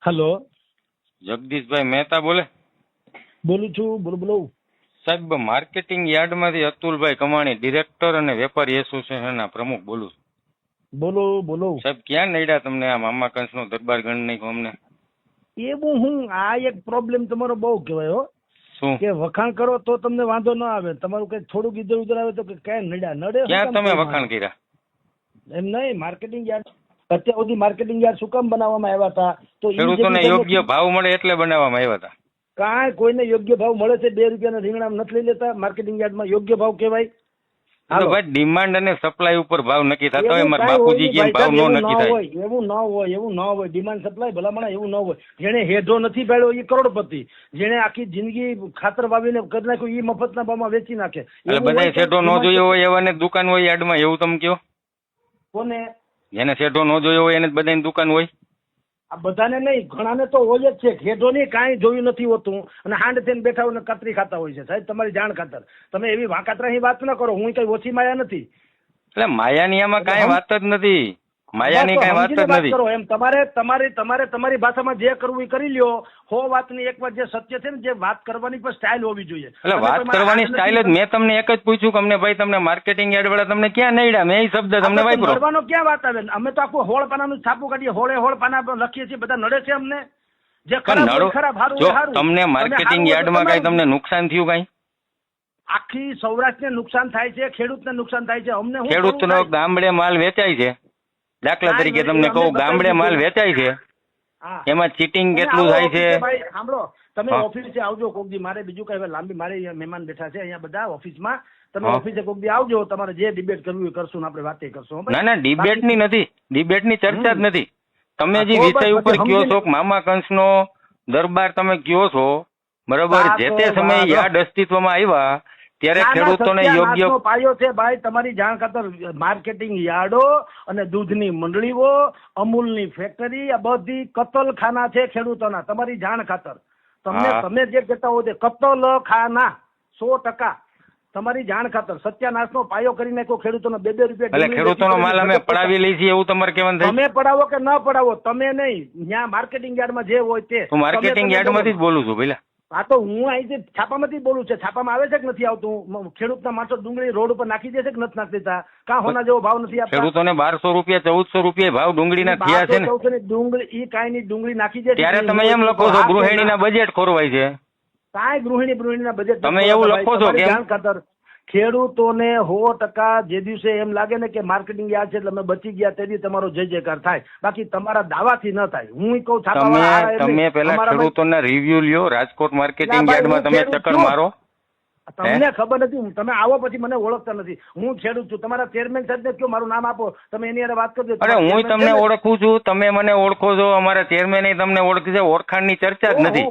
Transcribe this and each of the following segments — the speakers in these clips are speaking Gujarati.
હલો, જગદીશભાઈ મહેતા બોલે? બોલું છું. બોલો બોલો. સાહેબ, માર્કેટિંગ યાર્ડમાંથી અતુલભાઈ કમાણી, ડિરેક્ટર અને વેપારી એસોસિએશનના પ્રમુખ બોલું છું. બોલો બોલો. સાહેબ, ક્યાં નડ્યા તમને આ મામા કંસનો દરબાર ગણ નાખ્યો અમને? એવું હું આ એક પ્રોબ્લેમ તમારો બહુ કહેવાય હો, શું કે વખાણ કરો તો તમને વાંધો ના આવે, તમારું કઈ થોડુંક ઇધર ઉધર આવે તો ક્યાં નડ્યા નડે. ક્યાં તમે વખાણ કર્યા? એમ નહીં, માર્કેટિંગ યાર્ડ અત્યાર સુધી માર્કેટિંગ યાર્ડ શું કામ બનાવવામાં આવ્યા હતા? તો ખેડૂતોને યોગ્ય ભાવ મળે એટલે બનાવવામાં આવ્યા હતા. કાંઈ કોઈને યોગ્ય ભાવ મળે છે? 2 રૂપિયાના રીંગણા નથી લઈ લેતા માર્કેટિંગ યાર્ડમાં? યોગ્ય ભાવ કહેવાય? ભાઈ, ડિમાન્ડ અને સપ્લાય ઉપર ભાવ નક્કી થતા હોય. મારા બાપુજી કેમ ભાવ નો નક્કી થાય? એવું ન હોય, એવું ન હોય. ડિમાન્ડ સપ્લાય ભલામણ એવું ન હોય. જેને હેઢો નથી પાડ્યો એ કરોડપતિ, જેને આખી જિંદગી ખાતર વાવીને કરી નાખ્યું એ મફતના ભાવમાં વેચી નાખે. બધા શેઠો ન જોયો હોય એવાને દુકાન હોય યાર્ડમાં, એવું તમે કહો? કોને? જેને શેઠો ન જોયો હોય એને જ બધાની દુકાન હોય. આ બધાને નહીં, ઘણાને તો હોય જ છે. હેઢો ની કાંઈ જોયું નથી હોતું અને હાંડ થઈને બેઠા હોય ને કતરી ખાતા હોય છે. સાહેબ, તમારી જાણ ખાતર તમે એવી વાંકાતરાની વાત ન કરો. હું કઈ ઓછી માયા નથી. એટલે માયાની આમાં કાંઈ વાત જ નથી. માયાની કાંઈ વાત જ નથી. કરો એમ તમારી ભાષામાં જે કરવું એ કરી લ્યો. હો વાતની એક વાત જે સત્ય છે ને, જે વાત કરવાની પણ સ્ટાઇલ હોવી જોઈએ. એટલે વાત કરવાની સ્ટાઇલ જ મેં તમને એક જ પૂછ્યું કે અમને ભાઈ તમને માર્કેટિંગ યાર્ડ વાળા તમને ક્યાં નડ્યા? મેં એ શબ્દ તમને વાપરો. નડવાનો ક્યાં વાત આવે? અમે તો આખું હોળ પાનાનું છાપું કાઢીએ, હોળ પાના લખીએ છીએ. બધા નડે છે અમને. જે ખરાબ હારું જો તમને માર્કેટિંગ યાર્ડમાં કાંઈ તમને નુકસાન થયું? કાંઈ આખી સૌરાષ્ટ્રને નુકસાન થાય છે, ખેડૂતને નુકસાન થાય છે. અમને ખેડૂતનો ગામડે માલ વેચાય છે. દાખલા તરીકે તમને કહું, ગામડે માલ વેચાય છે, એમાં ચીટિંગ કેટલું થાય છે? સાંભળો, તમે ઓફિસે આવજો કોક દી. મારે બીજું કઈ લાંબી, મારે મહેમાન બેઠા છે અહીંયા બધા ઓફિસમાં. તમે ઓફિસે કોક દી આવજો. તમારે જે ડિબેટ કરવું એ કરશું, આપણે વાતે કરશું. ના, ડિબેટ ની નથી, ડિબેટ ની ચર્ચા જ નથી. તમે જે વિષય ઉપર કયો છો, મામા કંસનો દરબાર તમે કયો છો, બરાબર? જે તે સમયે યાર્ડ અસ્તિત્વમાં આવ્યા ત્યારે ખેડૂતોને યોગ્ય પાયો છે. ભાઈ, તમારી જાણ ખાતર માર્કેટિંગ યાર્ડો અને દૂધની મંડળીઓ, અમૂલની ફેક્ટરી, આ બધી કતલખાના છે ખેડૂતોના. તમારી જાણ ખાતર તમે જે કહેતા હો તે કતલખાના 100%. તમારી જાણ ખાતર સત્યાનાશનો પાયો કરી નાખો ખેડૂતોનો. 2-2 રૂપિયા એટલે ખેડૂતોનો માલ અમે પડાવી લઈ છીએ એવું તમારે કહેવાનું થાય? તમે પડાવો કે ન પડાવો, તમે નહીં. ત્યાં માર્કેટિંગ યાર્ડમાં જે હોય તે. હું માર્કેટિંગ યાર્ડમાંથી જ બોલું છું પેલા. હા, તો હું અહીંથી છાપામાંથી બોલું છું. છાપામાં આવે છે કે નથી આવતું? ખેડૂતના માણસો ડુંગળી રોડ ઉપર નાખી દે છે કે નથી નાખી દેતા? કાં હોના જેવો ભાવ નથી આપતા? ખેડૂતોને 1200 રૂપિયા 1400 રૂપિયા ભાવ ડુંગળીના થયા છે ને. ડુંગળી કાંઈ નહીં, ડુંગળી નાખી દે. ત્યારે તમે એમ લખો છો ગૃહિણીના બજેટ ખોરવાય છે. કાંઈ ગૃહિણીના બજેટ તમે એવું લખો છો કે જાણ ખાતર ખેડૂતોને 100% જે દિવસે એમ લાગે ને કે માર્કેટિંગ યાર્ડ છે એટલે અમે બચી ગયા, તેથી તમારો જય જયકાર થાય. બાકી તમારા દાવાથી ન થાય. હું કહું તમે પેલા ખેડૂતોના રિવ્યુ લ્યો. રાજકોટ માર્કેટિંગ યાર્ડમાં તમે ચક્કર મારો. તમને ખબર નથી, તમે આવો પછી મને ઓળખતા નથી. હું ખેડૂત છું. તમારા ચેરમેન સાહેબને કયો મારું નામ આપો, તમે એની વાત કરજો. અરે, હું તમને ઓળખું છું, તમે મને ઓળખો છો. અમારા ચેરમેન તમને ઓળખે છે. ઓળખાણની ચર્ચા જ નથી.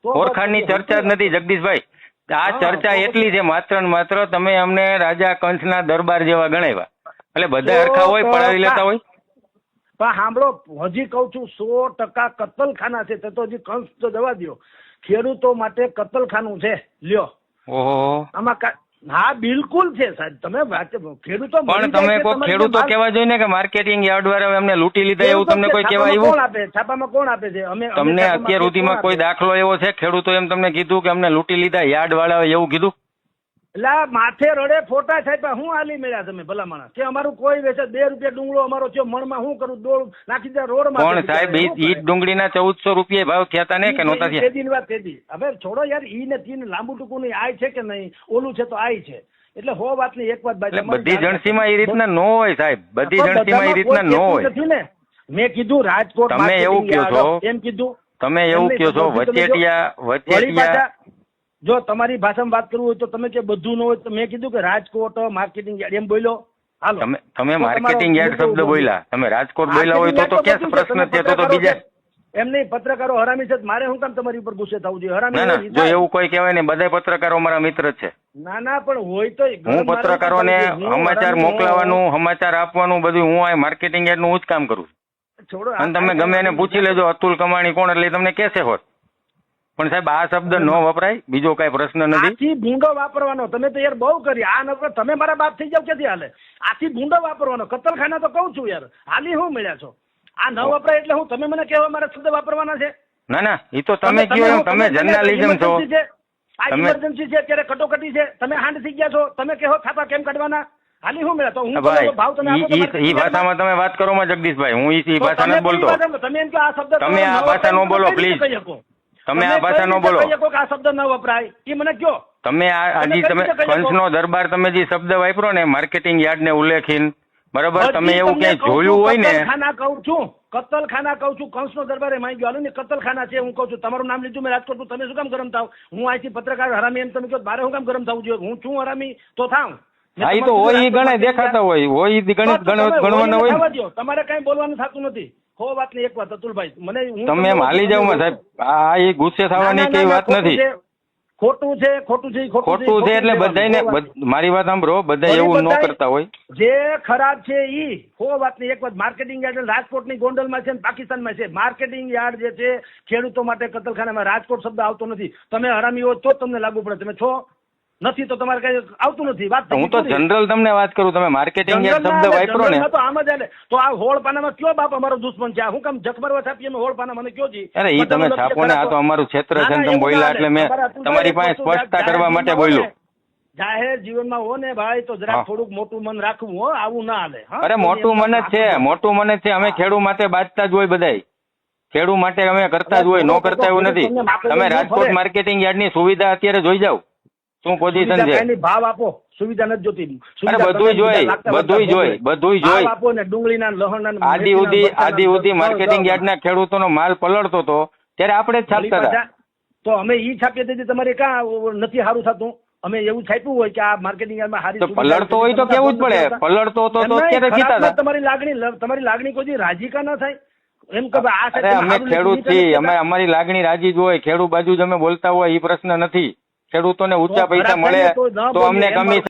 ઓળખાણની ચર્ચા જ નથી જગદીશભાઈ. આ ચર્ચા એટલી છે, માત્ર ને માત્ર તમે અમને રાજા કંસના દરબાર જેવા ગણાવ્યા. એટલે બધા હરખા હોય, પડાવી લેતા હોય. પણ સાંભળો, હજી કઉ છું 100% કતલખાના છે. તો હજી કંસ તો જવા દો. ખેડૂતો માટે કતલખાનું છે. લ્યો. ઓહો. આમાં હા, બિલકુલ છે સાહેબ. તમે ખેડૂતો પણ તમે કોઈ ખેડૂતો કહેવા જોઈએ ને કે માર્કેટિંગ યાર્ડ વાળા અમને લૂંટી લીધા, એવું તમને કોઈ કહેવા આવ્યું? કોણ આપે? છાપામાં કોણ આપે છે? અમે તમને અત્યાર સુધીમાં કોઈ દાખલો એવો છે ખેડૂતો એમ તમને કીધું કે અમને લૂંટી લીધા યાર્ડ વાળા એવું કીધું? એટલે માથે રડે ફોટા સાહેબ. હું હાલી મળ્યા તમે ભલા માણસ કે અમારું કોઈ વેચે 2 રૂપિયા ડુંગળો અમારો છે મણમાં. શું કરું? દોડ નાખી દે રોડમાં. પણ સાહેબ, ઈ ડુંગળીના 1400 રૂપિયા ભાવ થયા હતા ને કે નહોતા થયા? તેદીની વાત તેદી. હવે છોડો યાર, ઈ ને તીન લાંબુ ટૂંકું નહીં. આય છે કે નહીં? ઓલું છે તો આય છે. એટલે હો વાતની એક વાત ભાઈ, બધી જણસીમાં એ રીતના ન હોય સાહેબ. બધી જણસીમાં એ રીતના ન હોય. મેં કીધું રાજકોટ તમે એવું કહો છો, એમ કીધું. તમે એવું કહો છો વચેટિયા. જો તમારી ભાષામાં વાત કરવું હોય તો તમે કે બધું ન હોય તો મેં કીધું કે રાજકોટ માર્કેટિંગ યાર્ડ એમ બોલ્યો. હાલો, તમે માર્કેટિંગ યાર્ડ શબ્દ બોલ્યા, તમે રાજકોટ બોલ્યા હોય તો ક્યાં પ્રશ્ન છે? તો બીજા એમ નહીં, પત્રકારો હરામી છે. મારે શું કામ તમારી ઉપર ગુસ્સે થવું જોઈએ? હરામી જો એવું કોઈ કહેવાય ને, બધા પત્રકારો મારા મિત્ર છે. ના, પણ હોય તો હું પત્રકારોને સમાચાર મોકલાવાનું, સમાચાર આપવાનું બધું હું આ માર્કેટિંગ યાર્ડ નું જ કામ કરું છું. અને તમે ગમે એને પૂછી લેજો અતુલ કમાણી કોણ, એટલે તમને કહેશે હોત. પણ સાહેબ, આ શબ્દ ન વપરાય, બીજો કઈ પ્રશ્ન નથી. આથી ભૂંડો વાપરવાનો. તમે તો યાર બહુ કરી આ નકર. તમે મારા બાપ થઈ જાવ ક્યાંથી હાલે? આથી ભૂંડો વાપરવાનો. કતલખાના તો કઉ છું યાર, હાલી શું મળ્યા છો? આ ન વપરાય એટલે હું તમે મને કહેવા મારા શબ્દ વાપરવાના છે? ના ના એ તો તમે કયો એમ, તમે જર્નાલિઝમ છો. emergency છે. આ તમે- ઇમરજન્સી છે, અત્યારે કટોકટી છે, તમે હાંડ થઈ ગયા છો, તમે કહો છાપા કેમ કાઢવાના? હાલી હું મેળા તો હું ભાઈ તમારો ભાવ તમે આપો તમારી ઈ ભાષામાં તમે વાત કરો માં જગદીશભાઈ, હું ઈ તો ભાષા તમે નથી બોલતો. કઈ ભાષામાં? તમે એમ કહો આ શબ્દ તમે આ ન ભાષા ન વપરાય, બોલો, તમે કઈ રીતે please. કહી શકો? તમે આ ભાષા ન કઈ રીતે બોલો. કહી શકો કે આ શબ્દ ન વપરાય એ મને કયો. તમે હજી કઈ તમે રીતે કહી શકો? કંસનો દરબાર તમે જે શબ્દ વાપરો ને માર્કેટિંગ યાર્ડ ને ઉલ્લેખીન, બરાબર, તમે હજી એવું તમને ક્યાંય કહું જોયું છું, હોય ને, કતલખાના કહું છું, કતલખાના કહું છું, કંસનો દરબારે માંગી ગયો, હાલો ને કતલખાના છે હું કહું છું. તમારું નામ લીધું મેં રાજકોટ, તમે શું કામ ગરમ થાવ? હું અહીંથી પત્રકાર હરામી એમ તમે કહો, મારે શું કામ ગરમ થવું જોઈએ? હું છું હરામી તો થાવ. હા ઈ તો હોય, ઈ ગણે દેખાતા હોય ઈ ગણિત ગણવાના હોય ને. તમારે કઈ બોલવાનું થતું નથી. હો વાત ની એક વાત અતુલભાઈ, મને હું તમે એમ હાલી જાવ માં સાહેબ, આ એ ગુસ્સે થવાની કઈ વાત નથી. ખોટું છે, ખોટું છે, ખોટું છે એટલે બધાને, મારી વાત સાંભળો, બધા એવું ન કરતા હોય. જે ખરાબ છે ઈ હો વાત ની એક વાત. માર્કેટિંગ યાર્ડ રાજકોટની ગોંડલમાં છે ને પાકિસ્તાનમાં છે. માર્કેટિંગ યાર્ડ જે છે ખેડૂતો માટે કતલખાનામાં રાજકોટ શબ્દ આવતો નથી. તમે હરામી હો તો તમને લાગુ પડે, તમે છો નથી તો તમારે કઈ આવતું નથી. વાત હું તો જનરલ તમને વાત કરું, તમે માર્કેટિંગ યાર્ડ શબ્દ વાપરો ને તો આમ જ હાલે. તો આ હોળ પાનામાં કયો બાપ અમારો દુશ્મન છે? હું કામ જખમરવા છાપીએ હોળ પાના મને કયો જી? અરે ઈ તમે છાપો ને, આ તો અમારું ક્ષેત્ર છે ને, તમે બોલ્યા એટલે મેં તમારી પાસે સ્પષ્ટતા કરવા માટે બોલ્યો. જાહેર જીવનમાં હો ને ભાઈ તો જરા થોડુંક મોટું મન રાખવું હો, આવું ના હાલે. અરે મોટું મન જ છે, મોટું મન જ છે. અમે ખેડૂ માટે બાજતા જ હોય, બધાય ખેડૂ માટે અમે કરતા જ હોય, ન કરતા એવું નથી. તમે રાજકોટ માર્કેટિંગ યાર્ડ ની સુવિધા અત્યારે જોઈ જાવ, શું પોઝિશન છે. ભાવ આપો, સુવિધા નથી જોતી. અરે બધુંય જોઈ, બધુંય જોઈ, બધુંય જોઈ. આપો ને ડુંગળીના લહણના આદિ સુધી માર્કેટિંગ યાર્ડના ખેડૂતોનો માલ પલળતો હતો ત્યારે આપણે જ છાપતા હતા. તો અમે ઈ છાપીએ તેથી તમારે ક્યાં નથી સારું થતું? અમે એવું છાપ્યું હોય કે આ માર્કેટિંગ યાર્ડમાં સારી તો પલળતો હોય તો કેવું જ પડે, પલળતો હતો તો અત્યારે જીતા હતા. તમારી લાગણી કોઈ રાજીકા ના થાય એમ કે આ અરે અમે ખેડૂત છીએ, અમે અમારી લાગણી રાજી જ હોય. ખેડૂત બાજુ જ અમે બોલતા હોય, એ પ્રશ્ન નથી. ખેડૂતોને ઊંચા પૈસા મળે તો અમને કમિશન